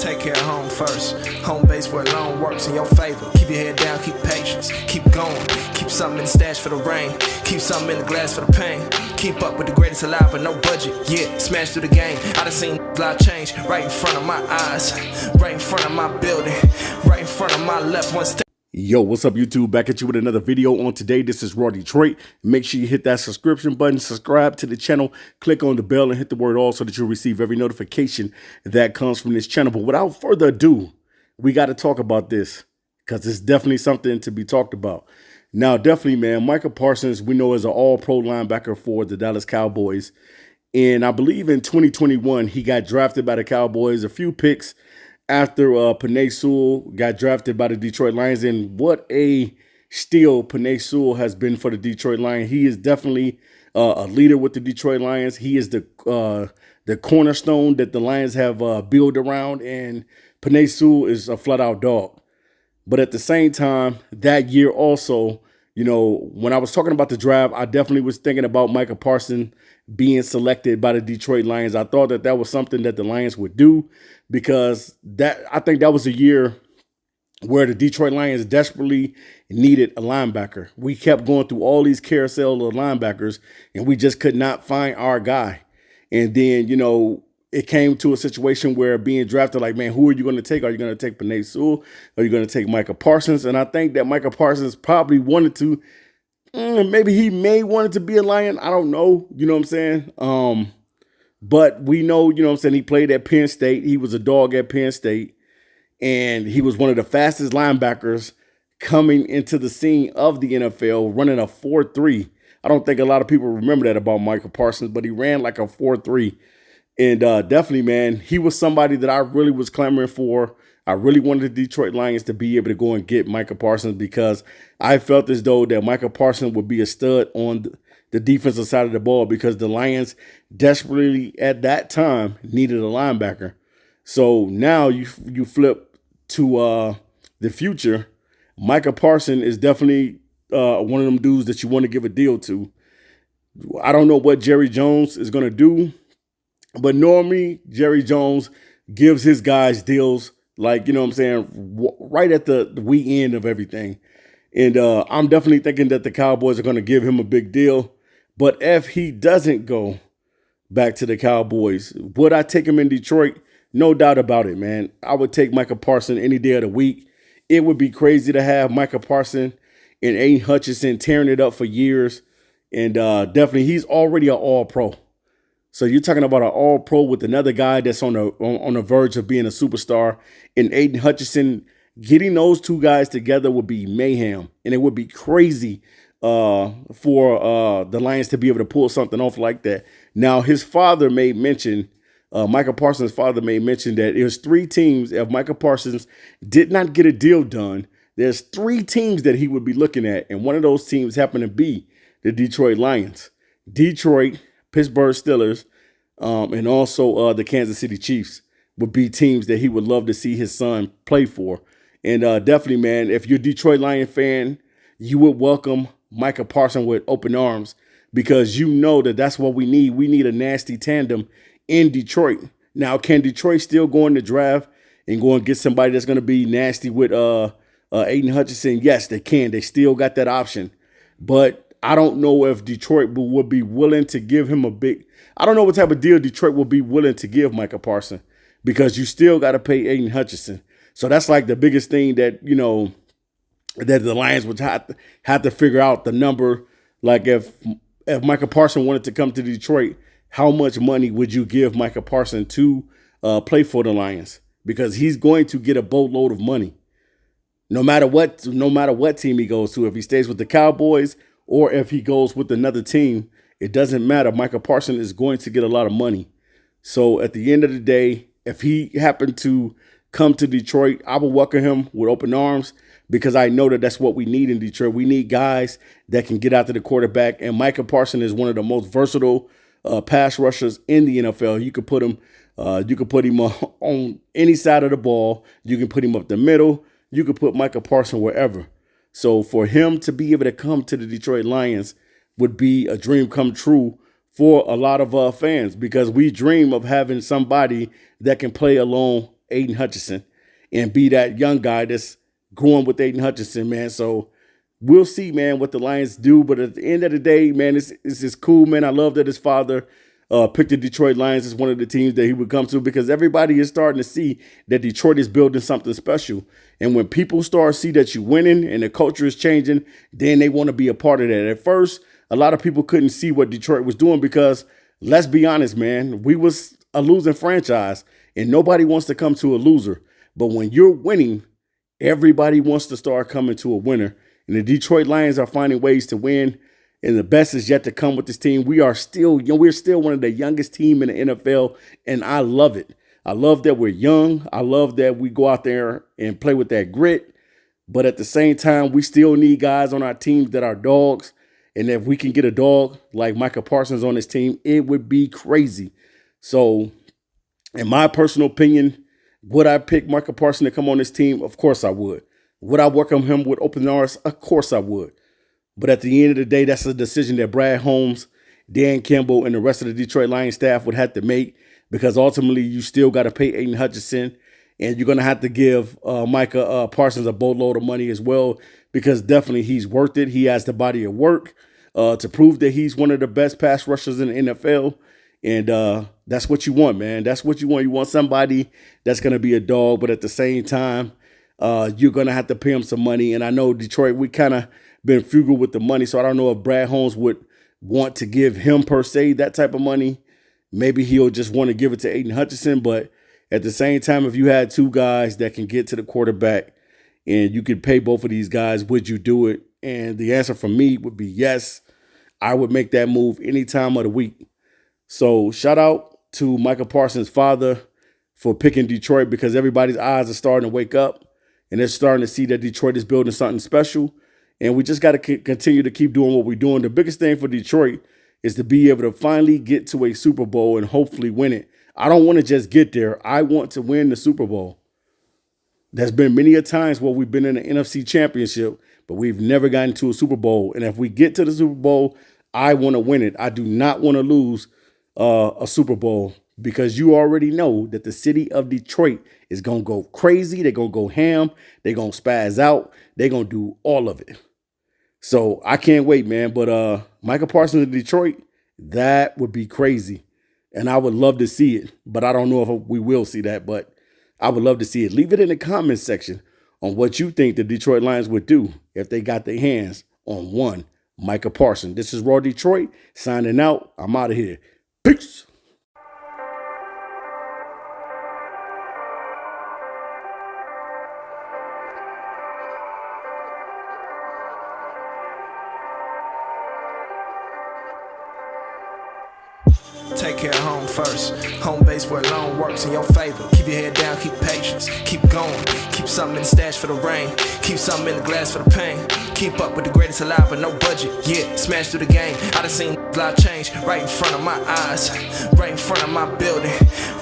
take care of home first. Home base where loan works in your favor. Keep your head down, keep patience, keep going. Keep something in the stash for the rain. Keep something in the glass for the pain. Keep up with the greatest alive with no budget. Yeah, smash through the game. I done seen life change right in front of my eyes, right in front of my building, right in front of my left one step. Yo, what's up, YouTube? Back at you with another video on today. This is Raw Detroit. Make sure you hit that subscription button, subscribe to the channel, click on the bell, and hit the word all so that you'll receive every notification that comes from this channel. But without further ado, we got to talk about this because it's definitely something to be talked about. Now, definitely, man, Micah Parsons, we know, is an all-pro linebacker for the Dallas Cowboys. And I believe in 2021, he got drafted by the Cowboys, a few picks after Penei Sewell got drafted by the Detroit Lions. And what a steal Penei Sewell has been for the Detroit Lions. He is definitely a leader with the Detroit Lions. He is the cornerstone that the Lions have built around. And Penei Sewell is a flat-out dog. But at the same time, that year also, you know, when I was talking about the draft, I definitely was thinking about Micah Parsons being selected by the Detroit Lions. I thought that was something that the Lions would do because I think that was a year where the Detroit Lions desperately needed a linebacker. We kept going through all these carousel of linebackers, and we just could not find our guy. And then, you know, it came to a situation where being drafted, like, man, who are you going to take? Are you going to take Penei Sewell? Are you going to take Micah Parsons? And I think that Micah Parsons probably wanted to, maybe he may wanted to be a Lion. I don't know. You know what I'm saying? But we know, you know what I'm saying, he played at Penn State. He was a dog at Penn State. And he was one of the fastest linebackers coming into the scene of the NFL, running a 4.3. I don't think a lot of people remember that about Micah Parsons, but he ran like a 4.3. And definitely, man, he was somebody that I really was clamoring for. I really wanted the Detroit Lions to be able to go and get Micah Parsons because I felt as though that Micah Parsons would be a stud on the defensive side of the ball because the Lions desperately at that time needed a linebacker. So now you flip to the future. Micah Parsons is definitely one of them dudes that you want to give a deal to. I don't know what Jerry Jones is going to do. But normally, Jerry Jones gives his guys deals like, you know what I'm saying, right at the end of everything. And I'm definitely thinking that the Cowboys are going to give him a big deal. But if he doesn't go back to the Cowboys, would I take him in Detroit? No doubt about it, man. I would take Micah Parsons any day of the week. It would be crazy to have Micah Parsons and Aiden Hutchinson tearing it up for years. And definitely, he's already an all-pro. So you're talking about an all-pro with another guy that's on the verge of being a superstar. And Aiden Hutchinson, getting those two guys together would be mayhem. And it would be crazy for the Lions to be able to pull something off like that. Now, his father made mention, Micah Parsons' father made mention that there's 3 teams. If Micah Parsons did not get a deal done, there's 3 teams that he would be looking at. And one of those teams happened to be the Detroit Lions. Detroit, Pittsburgh Steelers, and also the Kansas City Chiefs would be teams that he would love to see his son play for. And definitely, man, if you're a Detroit Lion fan, you would welcome Micah Parsons with open arms because you know that that's what we need. We need a nasty tandem in Detroit. Now, can Detroit still go in the draft and go and get somebody that's going to be nasty with Aiden Hutchinson? Yes, they can. They still got that option. But I don't know if Detroit would be willing to give him I don't know what type of deal Detroit will be willing to give Micah Parsons because you still got to pay Aiden Hutchinson. So that's like the biggest thing that, you know, that the Lions would have to figure out the number. Like if Micah Parsons wanted to come to Detroit, how much money would you give Micah Parsons to play for the Lions? Because he's going to get a boatload of money no matter what team he goes to. If he stays with the Cowboys, or if he goes with another team, it doesn't matter. Micah Parsons is going to get a lot of money. So at the end of the day, if he happened to come to Detroit, I will welcome him with open arms because I know that that's what we need in Detroit. We need guys that can get after the quarterback. And Micah Parsons is one of the most versatile pass rushers in the NFL. You could put him on any side of the ball. You can put him up the middle. You could put Micah Parsons wherever. So for him to be able to come to the Detroit Lions would be a dream come true for a lot of fans because we dream of having somebody that can play along Aiden Hutchinson and be that young guy that's growing with Aiden Hutchinson, man. So we'll see, man, what the Lions do. But at the end of the day, man, it's just cool, man. I love that his father picked the Detroit Lions as one of the teams that he would come to, because everybody is starting to see that Detroit is building something special. And when people start to see that you're winning and the culture is changing, then they want to be a part of that. At first, a lot of people couldn't see what Detroit was doing because, let's be honest, man, we was a losing franchise and nobody wants to come to a loser. But when you're winning, everybody wants to start coming to a winner. And the Detroit Lions are finding ways to win. And the best is yet to come with this team. We are still, we're still one of the youngest team in the NFL, and I love it. I love that we're young. I love that we go out there and play with that grit. But at the same time, we still need guys on our teams that are dogs. And if we can get a dog like Micah Parsons on this team, it would be crazy. So, in my personal opinion, would I pick Micah Parsons to come on this team? Of course I would. Would I welcome him with open arms? Of course I would. But at the end of the day, that's a decision that Brad Holmes, Dan Campbell, and the rest of the Detroit Lions staff would have to make, because ultimately you still got to pay Aiden Hutchinson, and you're going to have to give Micah Parsons a boatload of money as well, because definitely he's worth it. He has the body of work to prove that he's one of the best pass rushers in the NFL, and that's what you want, man. That's what you want. You want somebody that's going to be a dog, but at the same time, you're going to have to pay him some money. And I know Detroit, we kind of been frugal with the money, so I don't know if Brad Holmes would want to give him per se that type of money. Maybe he'll just want to give it to Aiden Hutchinson, but at the same time, if you had two guys that can get to the quarterback and you could pay both of these guys, would you do it? And the answer from me would be yes. I would make that move any time of the week. So shout out to Micah Parsons' father for picking Detroit, because everybody's eyes are starting to wake up and they're starting to see that Detroit is building something special. And we just got to continue to keep doing what we're doing. The biggest thing for Detroit is to be able to finally get to a Super Bowl and hopefully win it. I don't want to just get there. I want to win the Super Bowl. There's been many a times where we've been in the NFC Championship, but we've never gotten to a Super Bowl. And if we get to the Super Bowl, I want to win it. I do not want to lose a Super Bowl, because you already know that the city of Detroit is going to go crazy. They're going to go ham. They're going to spaz out. They're going to do all of it. So I can't wait, man. But Micah Parsons in Detroit, that would be crazy. And I would love to see it. But I don't know if we will see that. But I would love to see it. Leave it in the comments section on what you think the Detroit Lions would do if they got their hands on one Micah Parsons. This is Raw Detroit signing out. I'm out of here. Peace. Take care of home first. Home base where loan works in your favor. Keep your head down, keep patience. Keep going. Keep something in the stash for the rain. Keep something in the glass for the pain. Keep up with the greatest alive, but no budget. Yeah, smash through the game. I done seen life change right in front of my eyes. Right in front of my building.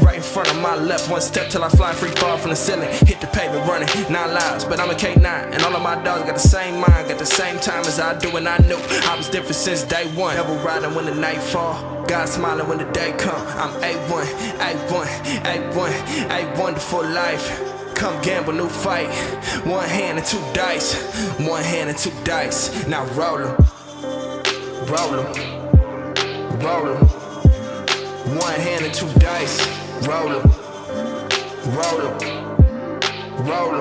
Right in front of my left. One step till I fly free, fall from the ceiling. Hit the pavement running, 9 lives. But I'm a K9, and all of my dogs got the same mind. Got the same time as I do, and I knew I was different since day one. Never riding when the night fall. God smiling when the day come. I'm A1, A1, A1, A1 for life. Come gamble, new fight. 1 hand and 2 dice. 1 hand and 2 dice. Now roll 'em. Roll 'em. Roll 'em. 1 hand and 2 dice. Roll 'em. Roll 'em. Roll 'em.